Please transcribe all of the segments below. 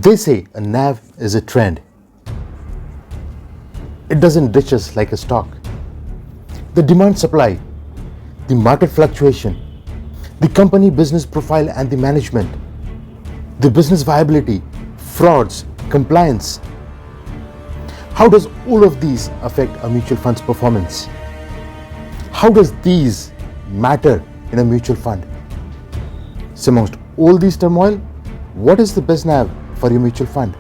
They say a NAV is a trend. It doesn't ditch us like a stock. The demand supply, the market fluctuation, the company business profile and the management, the business viability, frauds, compliance. How does all of these affect a mutual fund's performance? How does these matter in a mutual fund? So amongst all these turmoil, what is the best NAV for your mutual fund?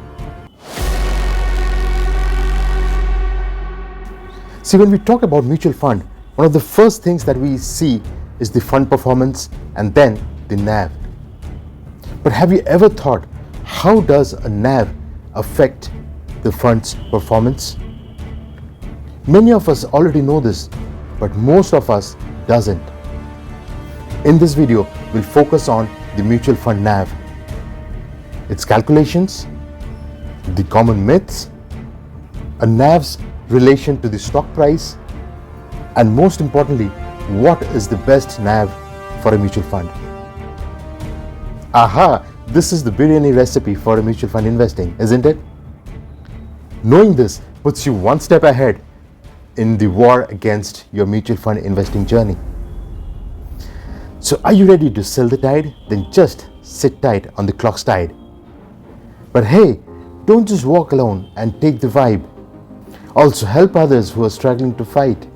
See, when we talk about mutual fund, one of the first things that we see is the fund performance and then the NAV. But have you ever thought, how does a NAV affect the fund's performance? Many of us already know this, but most of us doesn't. In this video, we'll focus on the mutual fund NAV, its calculations, the common myths, a NAV's relation to the stock price, and most importantly, what is the best NAV for a mutual fund? Aha! This is the biryani recipe for a mutual fund investing, isn't it? Knowing this puts you one step ahead in the war against your mutual fund investing journey. So are you ready to sell the tide? Then just sit tight on the clock's tide. But hey, don't just walk alone and take the vibe. Also help others who are struggling to fight.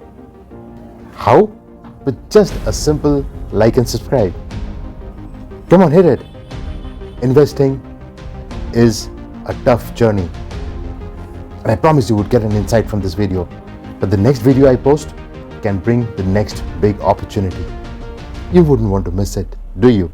How? With just a simple like and subscribe. Come on, hit it. Investing is a tough journey. And I promise you would get an insight from this video. But the next video I post can bring the next big opportunity. You wouldn't want to miss it, do you?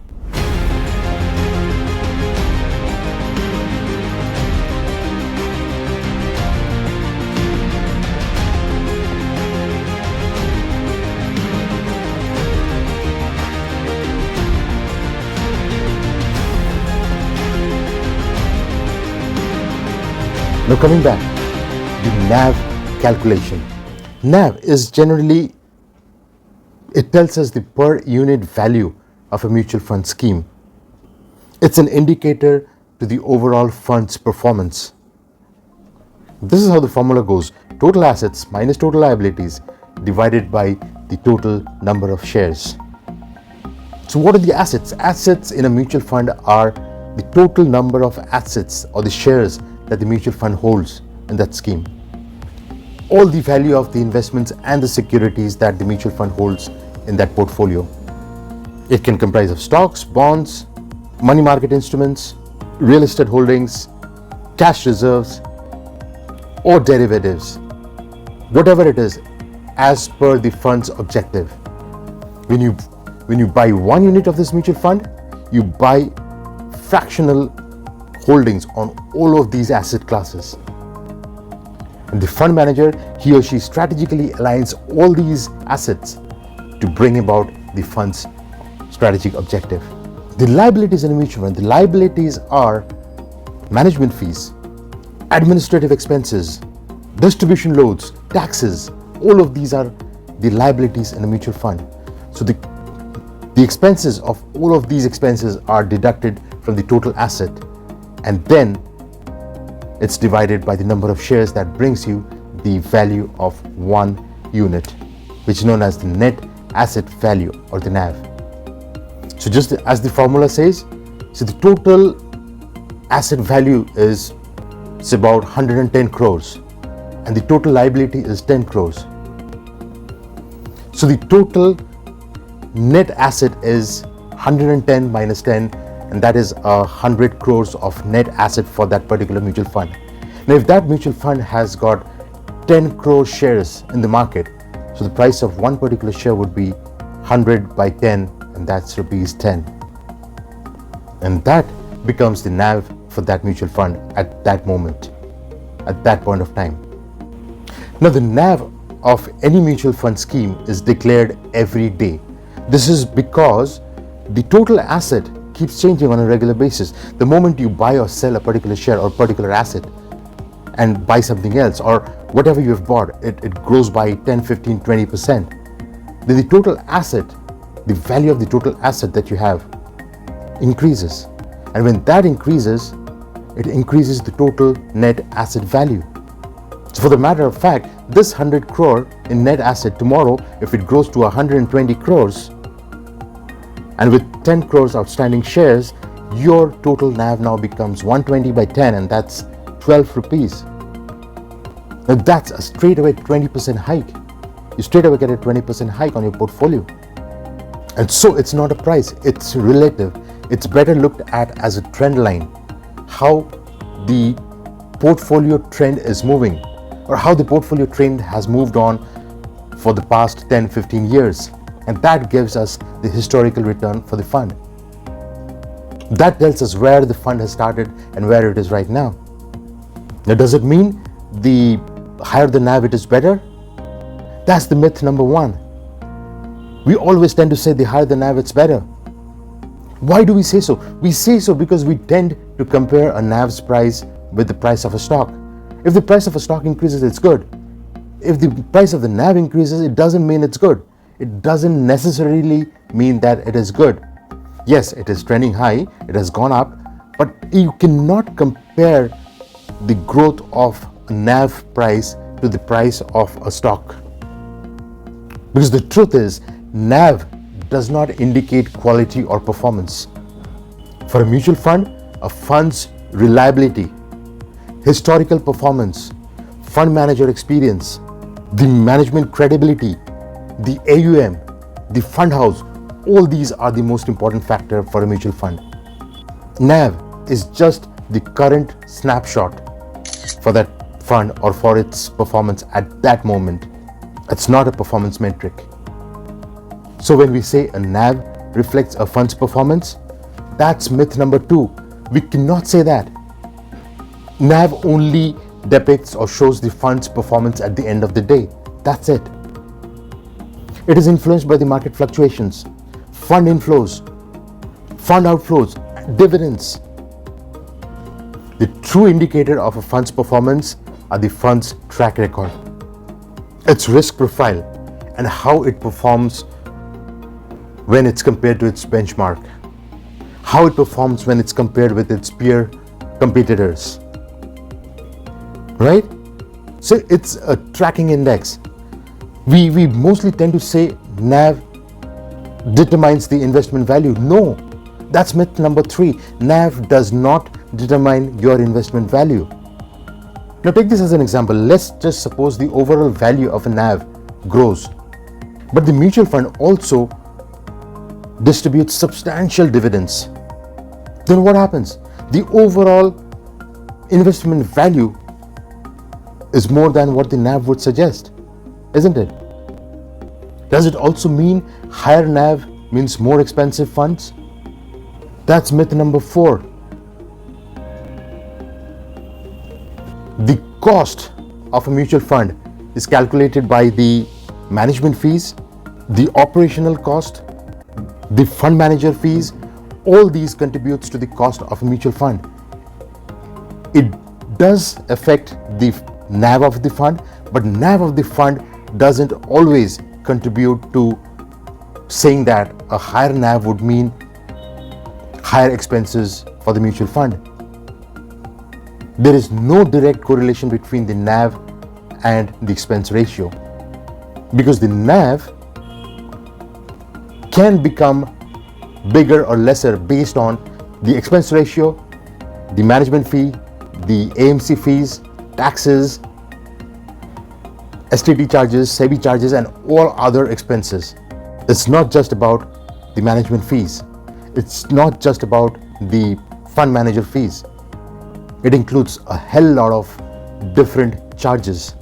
Now coming back, the NAV calculation. NAV is generally, it tells us the per unit value of a mutual fund scheme. It's an indicator to the overall fund's performance. This is how the formula goes: total assets minus total liabilities divided by the total number of shares. So what are the assets? Assets in a mutual fund are the total number of assets or the shares that the mutual fund holds in that scheme. All the value of the investments and the securities that the mutual fund holds in that portfolio. It can comprise of stocks, bonds, money market instruments, real estate holdings, cash reserves, or derivatives. Whatever it is, as per the fund's objective. When you buy one unit of this mutual fund, you buy fractional holdings on all of these asset classes. And the fund manager, he or she strategically aligns all these assets to bring about the fund's strategic objective. The liabilities in a mutual fund, the liabilities are management fees, administrative expenses, distribution loads, taxes. All of these are the liabilities in a mutual fund. So the expenses of all of these expenses are deducted from the total asset, and then it's divided by the number of shares. That brings you the value of one unit, which is known as the net asset value or the NAV. So just as the formula says, so the total asset value is about 110 crores and the total liability is 10 crores. So the total net asset is 110 minus 10, and that is 100 crores of net asset for that particular mutual fund. Now if that mutual fund has got 10 crore shares in the market, so the price of one particular share would be 100 by 10, and that's rupees 10. And that becomes the NAV for that mutual fund at that moment, at that point of time. Now the NAV of any mutual fund scheme is declared every day. This is because the total asset keeps changing on a regular basis. The moment you buy or sell a particular share or particular asset and buy something else, or whatever you have bought, it grows by 10, 15, 20%. Then the total asset, the value of the total asset that you have increases. And when that increases, it increases the total net asset value. So for the matter of fact, this 100 crore in net asset tomorrow, if it grows to 120 crores, and with 10 crores outstanding shares, your total NAV now becomes 120 by 10, and that's 12 rupees. Now that's a straight away 20% hike. You straight away get a 20% hike on your portfolio. And so it's not a price, it's relative. It's better looked at as a trend line, how the portfolio trend is moving, or how the portfolio trend has moved on for the past 10-15 years. And that gives us the historical return for the fund. That tells us where the fund has started and where it is right now. Now, does it mean the higher the NAV, it is better? That's the myth number one. We always tend to say the higher the NAV, it's better. Why do we say so? We say so because we tend to compare a NAV's price with the price of a stock. If the price of a stock increases, it's good. If the price of the NAV increases, it doesn't mean it's good. It doesn't necessarily mean that it is good. Yes, it is trending high, it has gone up, but you cannot compare the growth of a NAV price to the price of a stock. Because the truth is, NAV does not indicate quality or performance. For a mutual fund, a fund's reliability, historical performance, fund manager experience, the management credibility, the AUM, the fund house, all these are the most important factor for a mutual fund. NAV is just the current snapshot for that fund or for its performance at that moment. It's not a performance metric. So when we say a NAV reflects a fund's performance, that's myth number two. We cannot say that. NAV only depicts or shows the fund's performance at the end of the day. That's it. It is influenced by the market fluctuations, fund inflows, fund outflows, dividends. The true indicator of a fund's performance are the fund's track record, its risk profile, and how it performs when it's compared to its benchmark, how it performs when it's compared with its peer competitors. Right? So it's a tracking index. We mostly tend to say NAV determines the investment value. No, that's myth number three. NAV does not determine your investment value. Now take this as an example. Let's just suppose the overall value of a NAV grows, but the mutual fund also distributes substantial dividends. Then what happens? The overall investment value is more than what the NAV would suggest, isn't it? Does it also mean higher NAV means more expensive funds? That's myth number four. The cost of a mutual fund is calculated by the management fees, the operational cost, the fund manager fees. All these contributes to the cost of a mutual fund. It does affect the NAV of the fund, but NAV of the fund doesn't always contribute to saying that a higher NAV would mean higher expenses for the mutual fund. There is no direct correlation between the NAV and the expense ratio, because the NAV can become bigger or lesser based on the expense ratio, the management fee, the AMC fees, taxes, STT charges, SEBI charges, and all other expenses. It's not just about the management fees. It's not just about the fund manager fees. It includes a hell lot of different charges.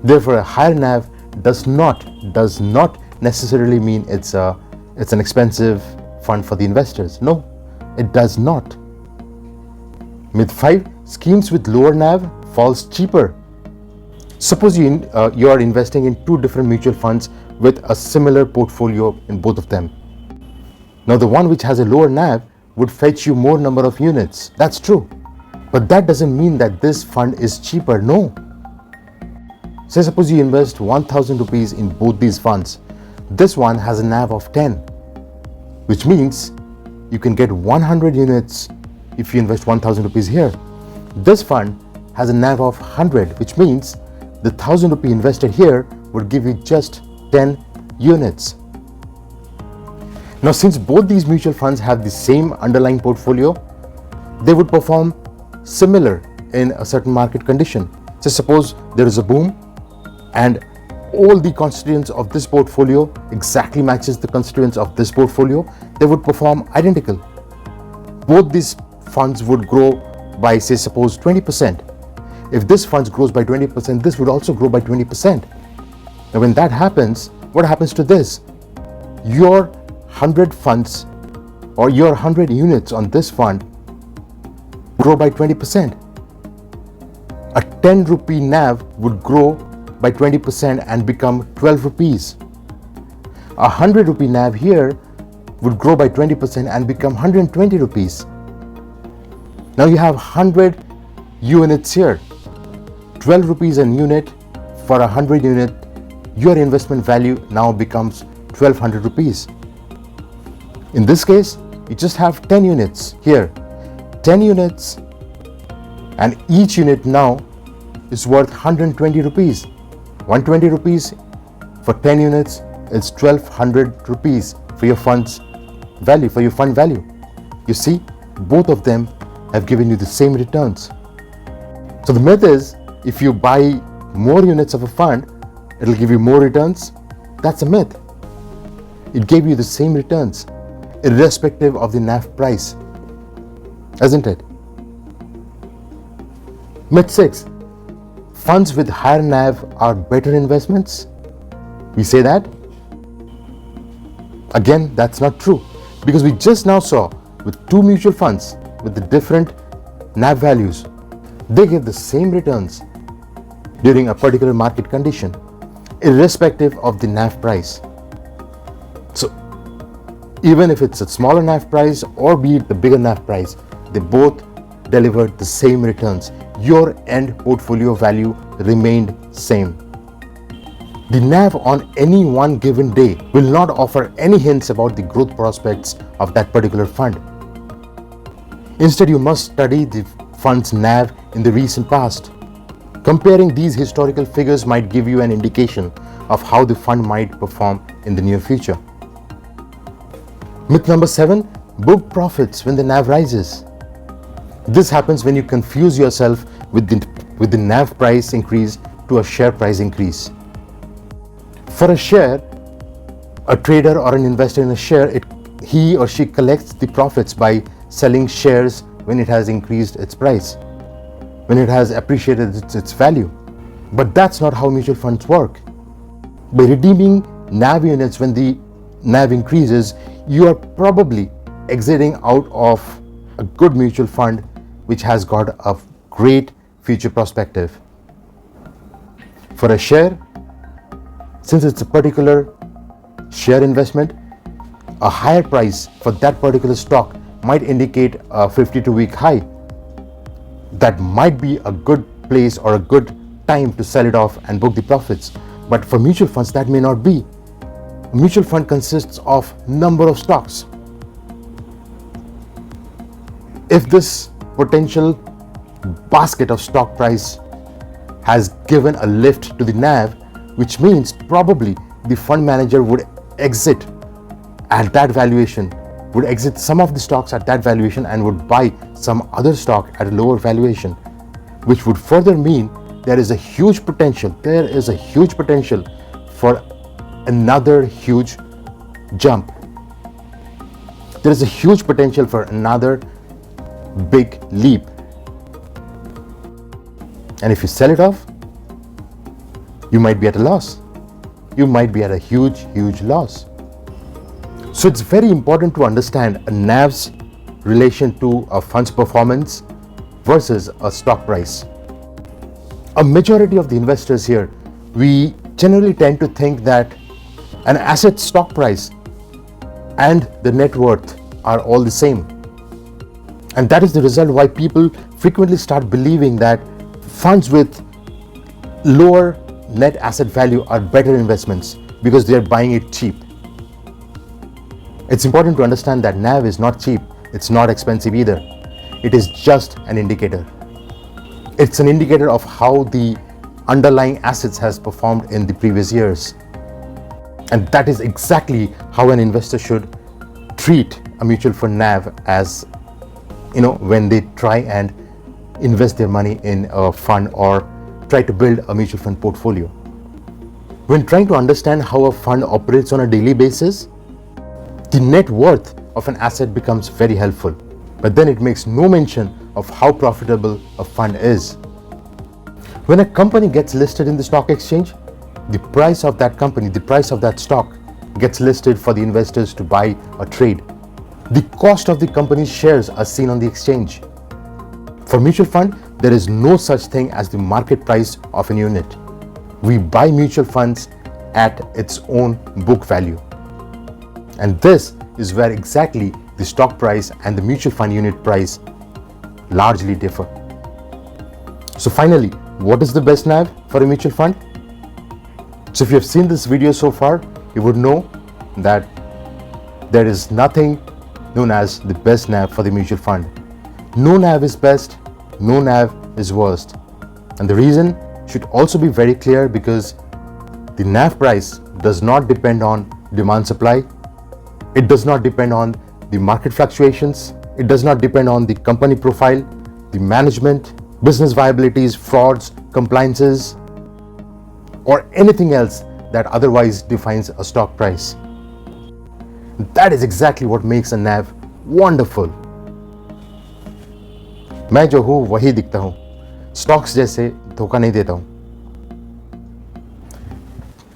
Therefore, a higher NAV does not necessarily mean it's an expensive fund for the investors. No, it does not. Myth 5, schemes with lower NAV falls cheaper. Suppose you are investing in two different mutual funds with a similar portfolio in both of them. Now the one which has a lower NAV would fetch you more number of units. That's true. But that doesn't mean that this fund is cheaper. No. Say suppose you invest 1000 rupees in both these funds. This one has a NAV of 10, which means you can get 100 units if you invest 1000 rupees here. This fund has a NAV of 100, which means the 1000 rupee invested here would give you just 10 units. Now, since both these mutual funds have the same underlying portfolio, they would perform similar in a certain market condition. So suppose there is a boom and all the constituents of this portfolio exactly matches the constituents of this portfolio, they would perform identical. Both these funds would grow by, say, suppose 20%. If this fund grows by 20%, this would also grow by 20%. Now, when that happens, what happens to this? Your 100 funds or your 100 units on this fund grow by 20%. A 10 rupee NAV would grow by 20% and become 12 rupees. A 100 rupee NAV here would grow by 20% and become 120 rupees. Now you have 100 units here. 12 rupees a unit for a 100 unit. Your investment value now becomes 1200 rupees. In this case, you just have 10 units here. 10 units, and each unit now is worth 120 rupees. 120 rupees for 10 units is 1200 rupees for your fund's value, for your fund value. You see, both of them have given you the same returns. So the myth is, if you buy more units of a fund, it'll give you more returns. That's a myth. It gave you the same returns, irrespective of the NAV price, isn't it? Myth 6. Funds with higher NAV are better investments. We say that. Again, that's not true, because we just now saw with two mutual funds with the different NAV values, they give the same returns during a particular market condition, irrespective of the NAV price. So even if it's a smaller NAV price or be it the bigger NAV price, they both delivered the same returns. Your end portfolio value remained same. The NAV on any one given day will not offer any hints about the growth prospects of that particular fund. Instead, you must study the fund's NAV in the recent past. Comparing these historical figures might give you an indication of how the fund might perform in the near future. Myth number 7, book profits when the NAV rises. This happens when you confuse yourself with the NAV price increase to a share price increase. For a share, a trader or an investor in a share, he or she collects the profits by selling shares when it has increased its price, when it has appreciated its value. But that's not how mutual funds work. By redeeming NAV units when the NAV increases, you are probably exiting out of a good mutual fund which has got a great future perspective. For a share, since it's a particular share investment, a higher price for that particular stock might indicate a 52-week high. That might be a good place or a good time to sell it off and book the profits. But for mutual funds, that may not be. A mutual fund consists of number of stocks. If this potential basket of stock price has given a lift to the NAV, which means probably the fund manager would exit at that valuation, would exit some of the stocks at that valuation and would buy some other stock at a lower valuation, which would further mean there is a huge potential for another huge jump. There is a huge potential for another big leap. And if you sell it off, you might be at a loss. You might be at a huge loss. So it's very important to understand a NAV's relation to a fund's performance versus a stock price. A majority of the investors here, we generally tend to think that an asset's stock price and the net worth are all the same. And that is the result why people frequently start believing that funds with lower net asset value are better investments because they are buying it cheap. It's important to understand that NAV is not cheap, it's not expensive either. it is just an indicator. It's an indicator of how the underlying assets has performed in the previous years. And that is exactly how an investor should treat a mutual fund NAV as, when they try and invest their money in a fund or try to build a mutual fund portfolio. When trying to understand how a fund operates on a daily basis, the net worth of an asset becomes very helpful. But then it makes no mention of how profitable a fund is. When a company gets listed in the stock exchange, the price of that company, the price of that stock gets listed for the investors to buy or trade. The cost of the company's shares are seen on the exchange. For mutual fund, there is no such thing as the market price of an unit. We buy mutual funds at its own book value. And this is where exactly the stock price and the mutual fund unit price largely differ. So finally, what is the best NAV for a mutual fund? So if you have seen this video so far, you would know that there is nothing known as the best NAV for the mutual fund. No NAV is best, no NAV is worst. And the reason should also be very clear, because the NAV price does not depend on demand supply. It does not depend on the market fluctuations. It does not depend on the company profile, the management, business viabilities, frauds, compliances, or anything else that otherwise defines a stock price. That is exactly what makes a NAV wonderful. मैं जो हूँ वही दिखता हूँ, stocks जैसे धोखा नहीं देता हूँ.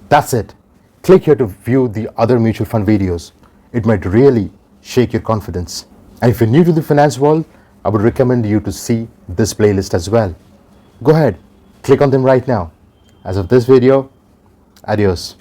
That's it. Click here to view the other mutual fund videos. It might really shake your confidence. And if you're new to the finance world, I would recommend you to see this playlist as well. Go ahead, click on them right now. As of this video, adios.